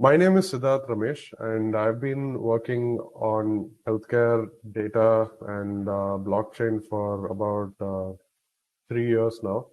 My name is Sidharth Ramesh, and I've been working on healthcare data and blockchain for about 3 years now.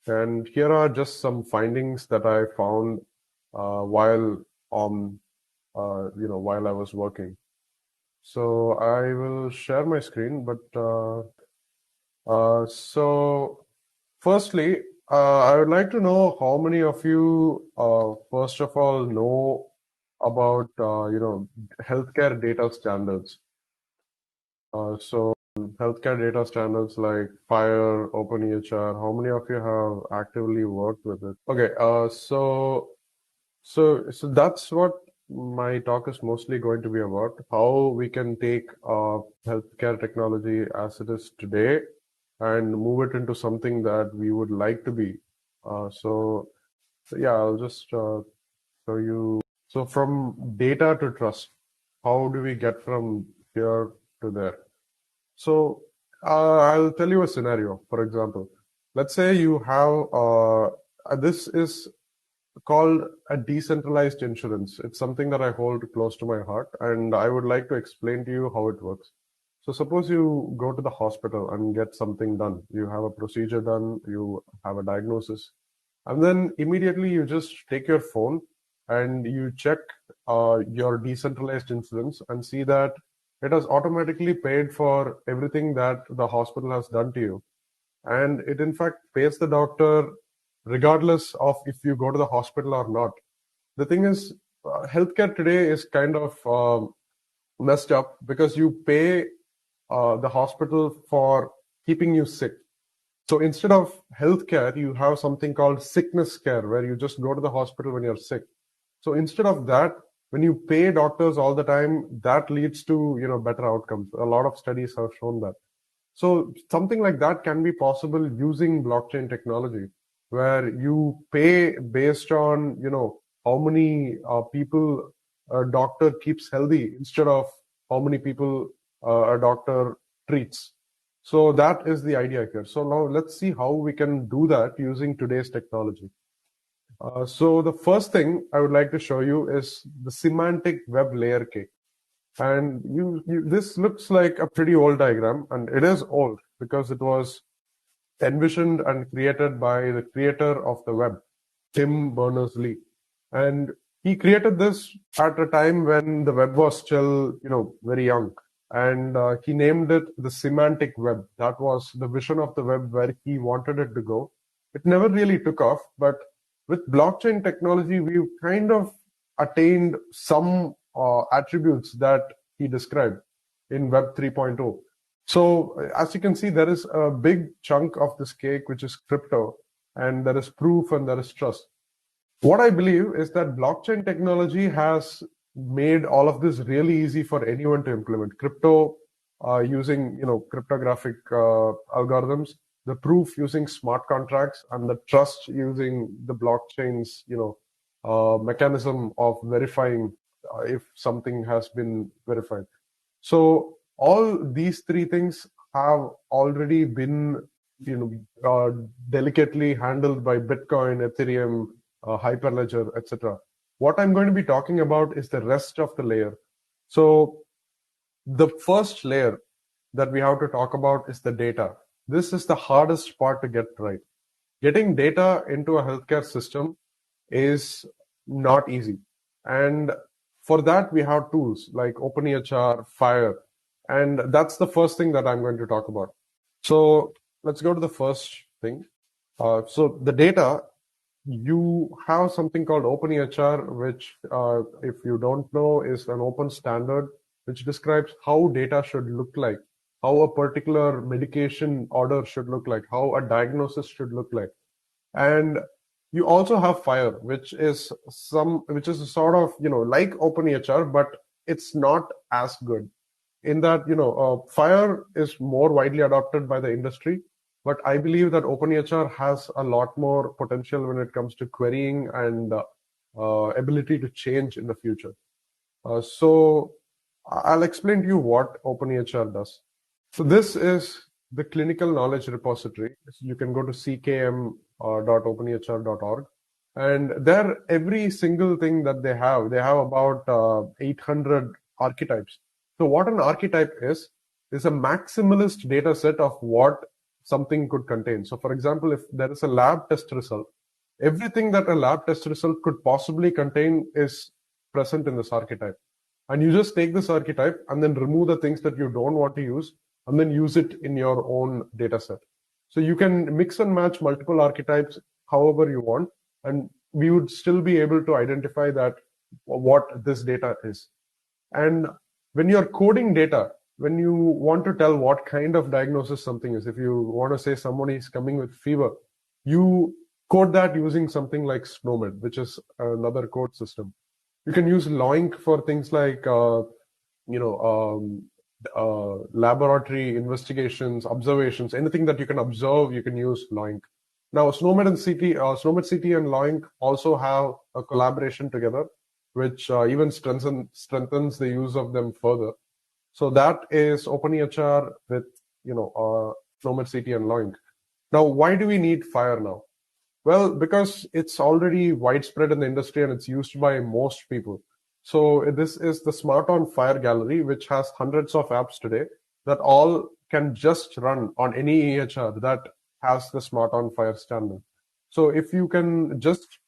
And here are just some findings that I found while on, while I was working. So I will share my screen, but so firstly, I would like to know how many of you, first of all, know about healthcare data standards. So healthcare data standards like FHIR, OpenEHR. How many of you have actively worked with it? Okay. So that's what my talk is mostly going to be about: how we can take healthcare technology as it is today and move it into something that we would like to be. So yeah, I'll just show you. So from data to trust, how do we get from here to there? So I'll tell you a scenario. For example, let's say you have this is called a decentralized insurance. It's something that I hold close to my heart, and I would like to explain to you how it works. So suppose you go to the hospital and get something done. You have a procedure done, you have a diagnosis, and then immediately you just take your phone and you check your decentralized insurance and see that it has automatically paid for everything that the hospital has done to you. And it in fact pays the doctor regardless of if you go to the hospital or not. The thing is, healthcare today is kind of messed up because you pay the hospital for keeping you sick. So instead of healthcare, you have something called sickness care, where you just go to the hospital when you're sick. So instead of that, when you pay doctors all the time, that leads to better outcomes. A lot of studies have shown that. So something like that can be possible using blockchain technology, where you pay based on how many people a doctor keeps healthy instead of how many people a doctor treats. So that is the idea here. So now let's see how we can do that using today's technology. So the first thing I would like to show you is the semantic web layer cake. And this looks like a pretty old diagram, and it is old because it was envisioned and created by the creator of the web, Tim Berners-Lee. And he created this at a time when the web was still, very young. And he named it the semantic web. That was the vision of the web where he wanted it to go. It never really took off, but with blockchain technology, we've kind of attained some attributes that he described in Web 3.0. So as you can see, there is a big chunk of this cake, which is crypto, and there is proof and there is trust. What I believe is that blockchain technology has made all of this really easy for anyone to implement. Crypto using cryptographic algorithms, the proof using smart contracts, and the trust using the blockchain's mechanism of verifying if something has been verified. So all these three things have already been delicately handled by Bitcoin, Ethereum, Hyperledger, etc. What I'm going to be talking about is the rest of the layer. So the first layer that we have to talk about is the data. This is the hardest part to get right. Getting data into a healthcare system is not easy. And for that, we have tools like OpenEHR, FHIR, and that's the first thing that I'm going to talk about. So let's go to the first thing. So the data, you have something called OpenEHR, which, if you don't know, is an open standard which describes how data should look like, how a particular medication order should look like, how a diagnosis should look like. And you also have FHIR, which is a sort of like OpenEHR, but it's not as good. In that FHIR is more widely adopted by the industry, but I believe that OpenEHR has a lot more potential when it comes to querying and ability to change in the future. So I'll explain to you what OpenEHR does. So this is the clinical knowledge repository. So you can go to ckm.openehr.org. And there, every single thing that they have about 800 archetypes. So what an archetype is a maximalist data set of what something could contain. So for example, if there is a lab test result, everything that a lab test result could possibly contain is present in this archetype. And you just take this archetype and then remove the things that you don't want to use and then use it in your own data set. So you can mix and match multiple archetypes however you want, and we would still be able to identify that what this data is. And when you're coding data, when you want to tell what kind of diagnosis something is, if you want to say someone is coming with fever, you code that using something like SNOMED, which is another code system. You can use LOINC for things like laboratory investigations, observations, anything that you can observe, you can use LOINC. Now, SNOMED and SNOMED CT and LOINC also have a collaboration together, which even strengthens the use of them further. So that is OpenEHR with SNOMED CT and LOINC. Now, why do we need FHIR now? Well, because it's already widespread in the industry and it's used by most people. So this is the Smart on FHIR gallery, which has hundreds of apps today that all can just run on any EHR that has the Smart on FHIR standard. So if you can just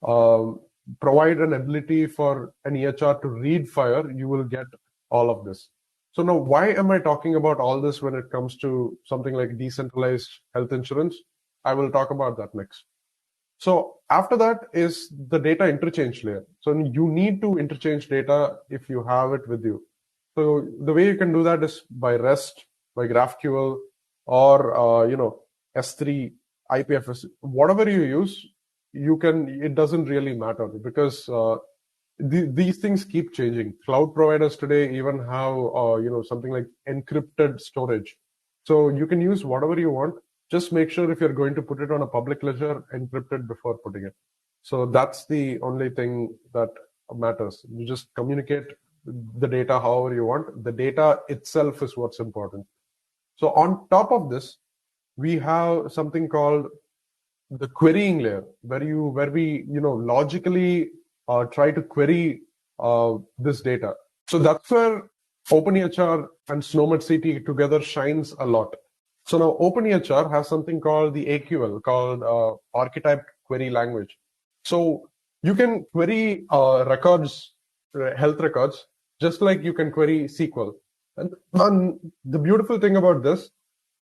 provide an ability for an EHR to read FHIR, you will get all of this. So now, why am I talking about all this when it comes to something like decentralized health insurance? I will talk about that next. So after that is the data interchange layer. So you need to interchange data if you have it with you. So the way you can do that is by REST, by GraphQL, or S3, IPFS, whatever you use, you can. It doesn't really matter because these things keep changing. Cloud providers today even have something like encrypted storage. So you can use whatever you want. Just make sure if you're going to put it on a public ledger, encrypt it before putting it. So that's the only thing that matters. You just communicate the data however you want. The data itself is what's important. So on top of this, we have something called the querying layer, where we logically try to query this data. So that's where OpenEHR and SNOMED CT together shines a lot. So now OpenEHR has something called the AQL, called Archetype Query Language. So you can query records, health records, just like you can query SQL. And the beautiful thing about this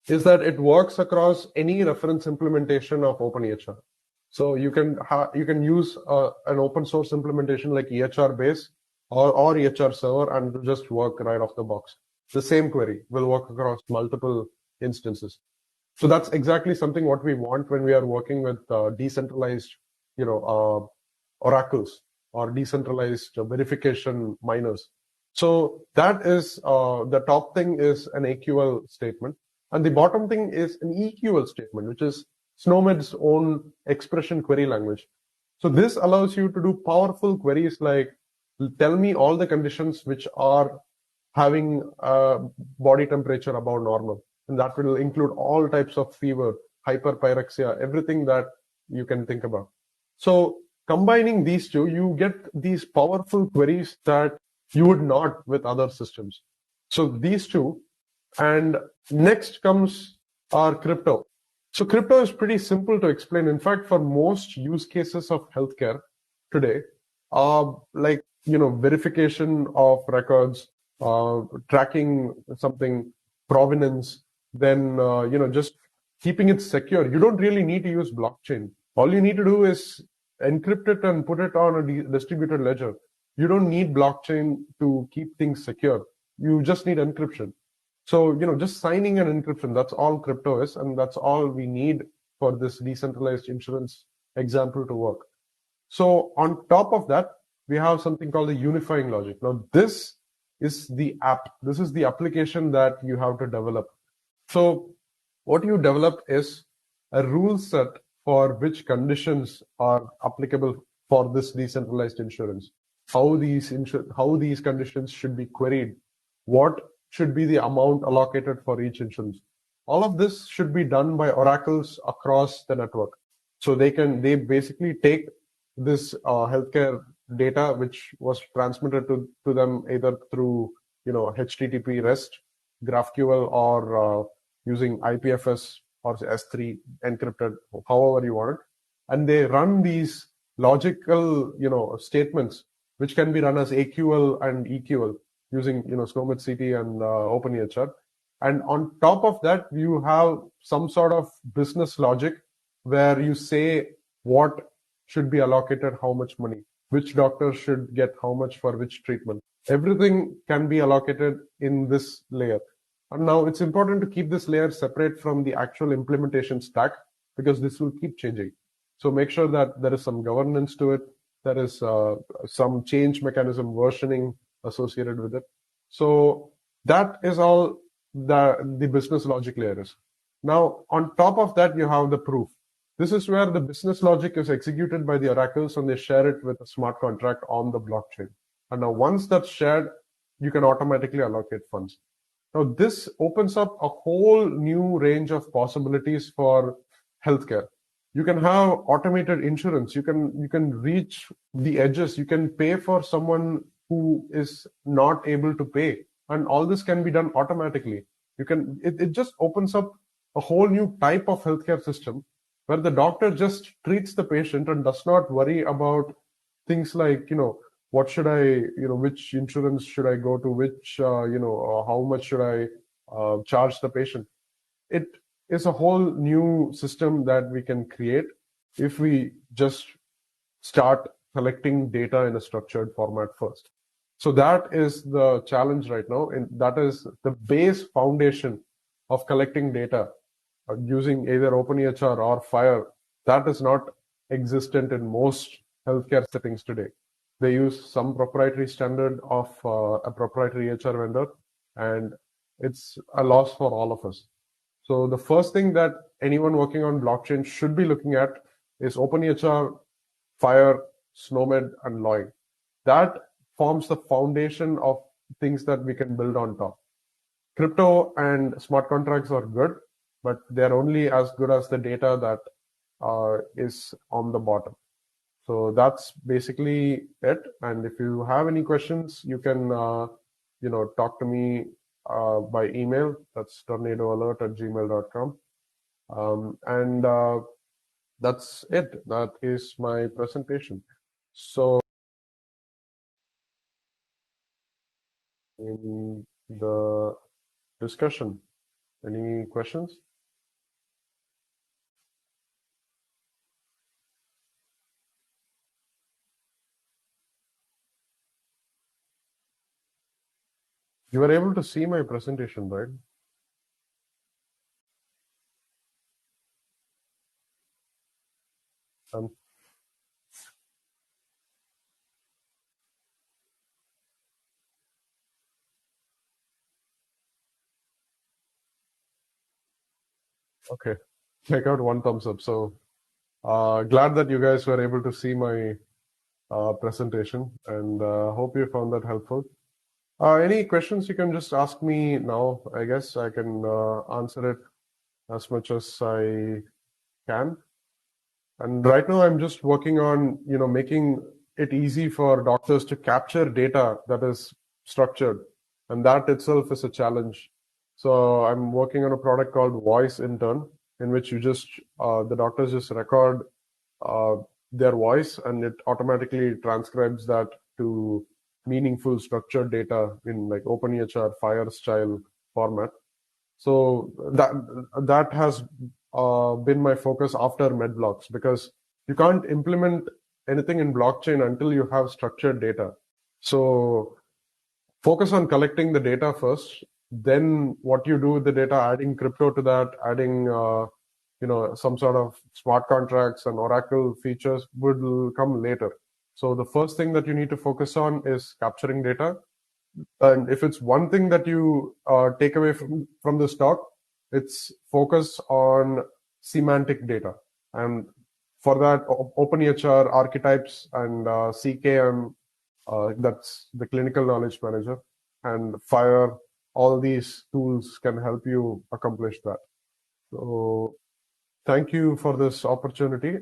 is that it works across any reference implementation of OpenEHR. So you can use an open source implementation like EHR base or EHR server and it'll just work right off the box. The same query will work across multiple instances. So that's exactly something what we want when we are working with decentralized, oracles or decentralized verification miners. So that is the top thing is an AQL statement, and the bottom thing is an EQL statement, which is SNOMED's own expression query language. So this allows you to do powerful queries like tell me all the conditions which are having body temperature above normal. And that will include all types of fever, hyperpyrexia, everything that you can think about. So combining these two, you get these powerful queries that you would not with other systems. So these two, and next comes our crypto. So crypto is pretty simple to explain. In fact, for most use cases of healthcare today, like verification of records, tracking something, provenance, then just keeping it secure. You don't really need to use blockchain. All you need to do is encrypt it and put it on a distributed ledger. You don't need blockchain to keep things secure. You just need encryption. So just signing an encryption, that's all crypto is, and that's all we need for this decentralized insurance example to work. So on top of that, we have something called the unifying logic. Now this is the app. This is the application that you have to develop. So what you develop is a rule set for which conditions are applicable for this decentralized insurance. How these conditions should be queried. What should be the amount allocated for each insurance. All of this should be done by oracles across the network. So they basically take this healthcare data, which was transmitted to them either through HTTP REST, GraphQL, or using IPFS or S3 encrypted, however you want it, and they run these logical statements which can be run as AQL and EQL using Snowmet CT and OpenEHR. And on top of that, you have some sort of business logic where you say what should be allocated, how much money, which doctor should get how much for which treatment. Everything can be allocated in this layer. And now it's important to keep this layer separate from the actual implementation stack, because this will keep changing. So make sure that there is some governance to it. There is some change mechanism versioning associated with it. So that is all the business logic layer is. Now, on top of that, you have the proof. This is where the business logic is executed by the oracles, and they share it with a smart contract on the blockchain. And now once that's shared, you can automatically allocate funds. Now, this opens up a whole new range of possibilities for healthcare. You can have automated insurance. You can reach the edges. You can pay for someone who is not able to pay, and all this can be done automatically. It just opens up a whole new type of healthcare system where the doctor just treats the patient and does not worry about things like, what should I, which insurance should I go to, which, how much should I charge the patient. It is a whole new system that we can create if we just start collecting data in a structured format first. So that is the challenge right now, and that is the base foundation of collecting data using either OpenEHR or FHIR. That is not existent in most healthcare settings today. They use some proprietary standard of a proprietary EHR vendor, and it's a loss for all of us. So the first thing that anyone working on blockchain should be looking at is OpenEHR, FHIR, Snowmed, and Lloyd. That forms the foundation of things that we can build on top. Crypto and smart contracts are good, but they're only as good as the data that is on the bottom. So that's basically it. And if you have any questions, you can talk to me by email. That's tornadoalert@gmail.com. And that's it. That is my presentation. So in the discussion, any questions? You were able to see my presentation, right? Okay, I got one thumbs up. So glad that you guys were able to see my presentation, and hope you found that helpful. Any questions, you can just ask me now. I guess I can answer it as much as I can. And right now I'm just working on, making it easy for doctors to capture data that is structured. And that itself is a challenge. So I'm working on a product called Voice Intern, in which the doctors just record their voice, and it automatically transcribes that to meaningful structured data in like OpenEHR, FHIR style format. So that has been my focus after MedBlocks, because you can't implement anything in blockchain until you have structured data. So focus on collecting the data first. Then what you do with the data, adding crypto to that, adding some sort of smart contracts and Oracle features will come later. So the first thing that you need to focus on is capturing data. And if it's one thing that you take away from this talk, it's focus on semantic data. And for that, OpenEHR archetypes and CKM, that's the clinical knowledge manager, and FHIR, all these tools can help you accomplish that. So thank you for this opportunity.